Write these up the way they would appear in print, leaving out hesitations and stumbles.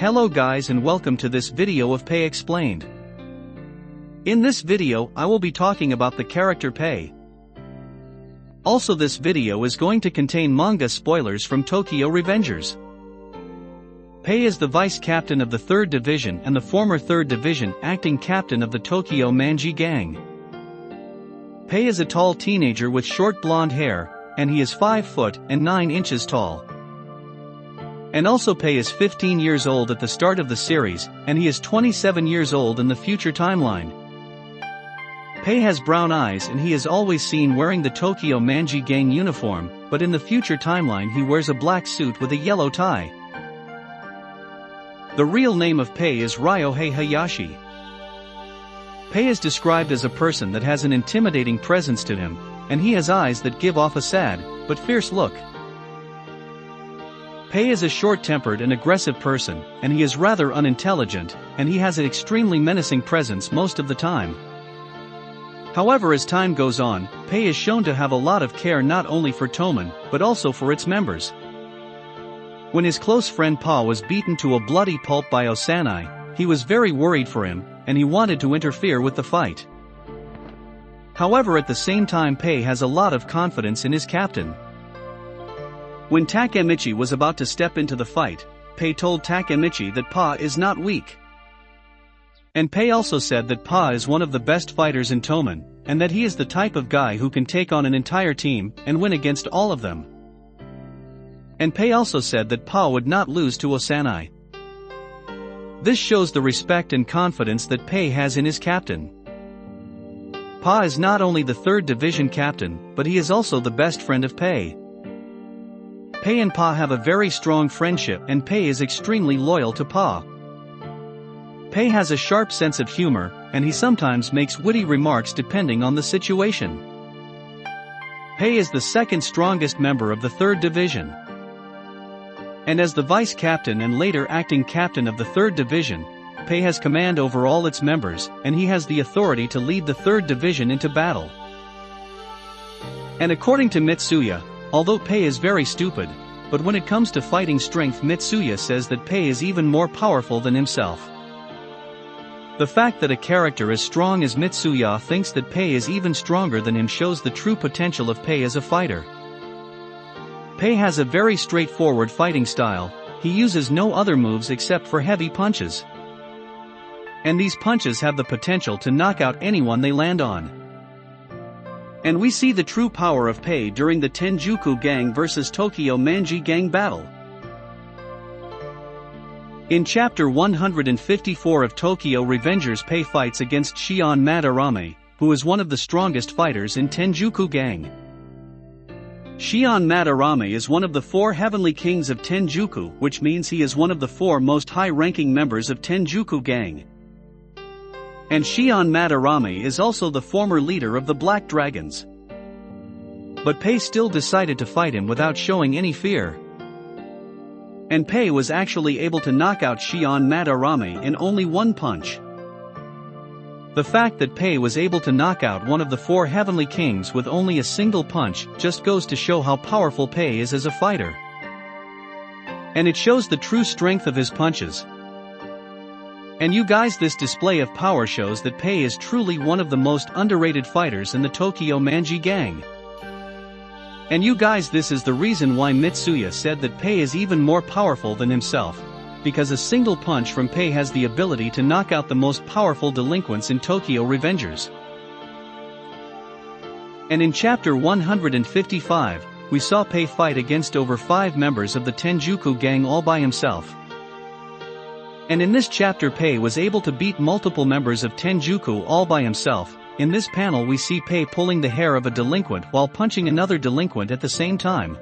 Hello guys and welcome to this video of Pei Explained. In this video I will be talking about the character Pei. Also this video is going to contain manga spoilers from Tokyo Revengers. Pei is the vice captain of the 3rd Division and the former 3rd Division acting captain of the Tokyo Manji Gang. Pei is a tall teenager with short blonde hair, and he is 5 foot and 9 inches tall. And also Pei is 15 years old at the start of the series, and he is 27 years old in the future timeline. Pei has brown eyes and he is always seen wearing the Tokyo Manji Gang uniform, but in the future timeline he wears a black suit with a yellow tie. The real name of Pei is Ryohei Hayashi. Pei is described as a person that has an intimidating presence to him, and he has eyes that give off a sad, but fierce look. Pei is a short-tempered and aggressive person, and he is rather unintelligent, and he has an extremely menacing presence most of the time. However, as time goes on, Pei is shown to have a lot of care not only for Toman, but also for its members. When his close friend Pa was beaten to a bloody pulp by Osanai, he was very worried for him, and he wanted to interfere with the fight. However, at the same time Pei has a lot of confidence in his captain. When Takemichi was about to step into the fight, Pei told Takemichi that Pa is not weak. And Pei also said that Pa is one of the best fighters in Toman, and that he is the type of guy who can take on an entire team and win against all of them. And Pei also said that Pa would not lose to Osanai. This shows the respect and confidence that Pei has in his captain. Pa is not only the 3rd Division captain, but he is also the best friend of Pei. Pei and Pa have a very strong friendship and Pei is extremely loyal to Pa. Pei has a sharp sense of humor, and he sometimes makes witty remarks depending on the situation. Pei is the 2nd strongest member of the 3rd Division. And as the vice captain and later acting captain of the 3rd Division, Pei has command over all its members, and he has the authority to lead the 3rd Division into battle. And according to Mitsuya, although Pei is very stupid, but when it comes to fighting strength Mitsuya says that Pei is even more powerful than himself. The fact that a character as strong as Mitsuya thinks that Pei is even stronger than him shows the true potential of Pei as a fighter. Pei has a very straightforward fighting style, he uses no other moves except for heavy punches. And these punches have the potential to knock out anyone they land on. And we see the true power of Pei during the Tenjuku Gang vs Tokyo Manji Gang battle. In chapter 154 of Tokyo Revengers, Pei fights against Shion Madarame, who is one of the strongest fighters in Tenjuku Gang. Shion Madarame is one of the 4 heavenly kings of Tenjuku, which means he is one of the 4 most high-ranking members of Tenjuku Gang. And Shion Madarame is also the former leader of the Black Dragons. But Pei still decided to fight him without showing any fear. And Pei was actually able to knock out Shion Madarame in only one punch. The fact that Pei was able to knock out one of the 4 heavenly kings with only a single punch just goes to show how powerful Pei is as a fighter. And it shows the true strength of his punches. And you guys, this display of power shows that Pei is truly one of the most underrated fighters in the Tokyo Manji Gang. And you guys, this is the reason why Mitsuya said that Pei is even more powerful than himself, because a single punch from Pei has the ability to knock out the most powerful delinquents in Tokyo Revengers. And in chapter 155, we saw Pei fight against over 5 members of the Tenjuku Gang all by himself. And in this chapter Pei was able to beat multiple members of Tenjuku all by himself. In this panel we see Pei pulling the hair of a delinquent while punching another delinquent at the same time.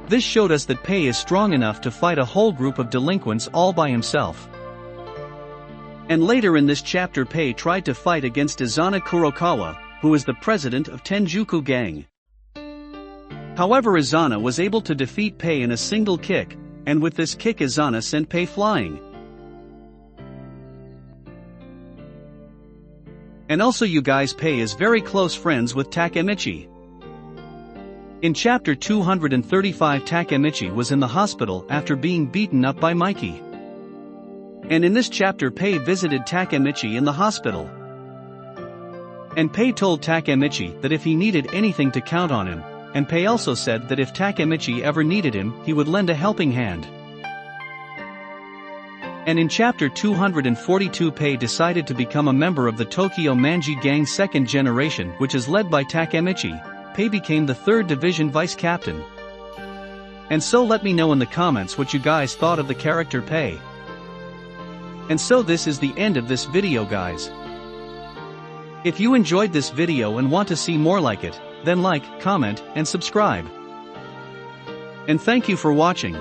This showed us that Pei is strong enough to fight a whole group of delinquents all by himself. And later in this chapter Pei tried to fight against Izana Kurokawa, who is the president of Tenjuku Gang. However, Izana was able to defeat Pei in a single kick, and with this kick Izana sent Pei flying. And also you guys, Pei is very close friends with Takemichi. In chapter 235, Takemichi was in the hospital after being beaten up by Mikey. And in this chapter, Pei visited Takemichi in the hospital. And Pei told Takemichi that if he needed anything to count on him, and Pei also said that if Takemichi ever needed him, he would lend a helping hand. And in chapter 242, Pei decided to become a member of the Tokyo Manji Gang second generation, which is led by Takemichi. Pei became the 3rd Division Vice Captain. And so let me know in the comments what you guys thought of the character Pei. And so this is the end of this video, guys. If you enjoyed this video and want to see more like it, then like, comment, and subscribe. And thank you for watching.